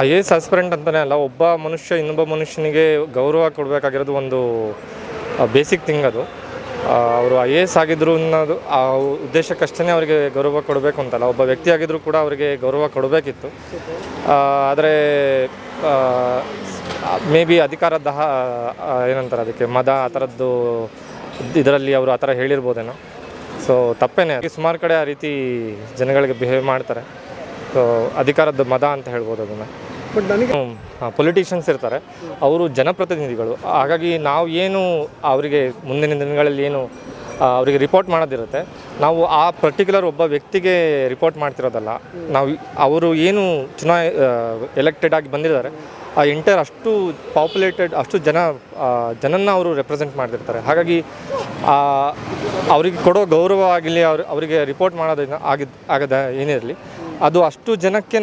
I A S aspirant ಅಂತಲೇ ಅಲ್ಲ, ಒಬ್ಬ ಮನುಷ್ಯ ಇನ್ನೊಬ್ಬ ಮನುಷ್ಯನಿಗೆ ಗೌರವ ಕೊಡಬೇಕಾಗಿರೋದು ಒಂದು ಬೇಸಿಕ್ ಥಿಂಗ್. ಅದು ಅವರು ಐ ಎ ಎಸ್ ಆಗಿದ್ರು ಅನ್ನೋದು ಆ ಉದ್ದೇಶಕ್ಕಷ್ಟೇ ಅವರಿಗೆ ಗೌರವ ಕೊಡಬೇಕು ಅಂತಲ್ಲ, ಒಬ್ಬ ವ್ಯಕ್ತಿ ಆಗಿದ್ದರೂ ಕೂಡ ಅವರಿಗೆ ಗೌರವ ಕೊಡಬೇಕಿತ್ತು. ಆದರೆ ಮೇ ಬಿ ಅಧಿಕಾರದ ಏನಂತಾರೆ ಅದಕ್ಕೆ ಮದ ಆ ಥರದ್ದು ಇದರಲ್ಲಿ ಅವರು ಆ ಥರ ಹೇಳಿರ್ಬೋದೇನೋ. ಸೊ ತಪ್ಪೇನೆ, ಸುಮಾರು ಕಡೆ ಆ ರೀತಿ ಜನಗಳಿಗೆ ಬಿಹೇವ್ ಮಾಡ್ತಾರೆ. ಸೊ ಅಧಿಕಾರದ ಮದ ಅಂತ ಹೇಳ್ಬೋದು ಅದನ್ನು. ಬಟ್ ನನಗೆ ಪೊಲಿಟಿಷಿಯನ್ಸ್ ಇರ್ತಾರೆ, ಅವರು ಜನಪ್ರತಿನಿಧಿಗಳು. ಹಾಗಾಗಿ ನಾವು ಏನು ಅವರಿಗೆ ಮುಂದಿನ ದಿನಗಳಲ್ಲಿ ಏನು ಅವರಿಗೆ ರಿಪೋರ್ಟ್ ಮಾಡೋದಿರುತ್ತೆ, ನಾವು ಆ ಪರ್ಟಿಕ್ಯುಲರ್ ಒಬ್ಬ ವ್ಯಕ್ತಿಗೆ ರಿಪೋರ್ಟ್ ಮಾಡ್ತಿರೋದಲ್ಲ. ನಾವು ಅವರು ಏನು ಎಲೆಕ್ಟೆಡ್ ಆಗಿ ಬಂದಿದ್ದಾರೆ, ಆ ಎಂಟೈರ್ ಅಷ್ಟು ಪಾಪ್ಯುಲೇಟೆಡ್ ಅಷ್ಟು ಜನನ್ನ ಅವರು ರೆಪ್ರೆಸೆಂಟ್ ಮಾಡ್ತಿರ್ತಾರೆ. ಹಾಗಾಗಿ ಅವರಿಗೆ ಕೊಡೋ ಗೌರವ ಆಗಿರಲಿ, ಅವರಿಗೆ ರಿಪೋರ್ಟ್ ಮಾಡೋದನ್ನು ಆಗದ ಏನಿರಲಿ, ಅದು ಅಷ್ಟು ಜನಕ್ಕೆ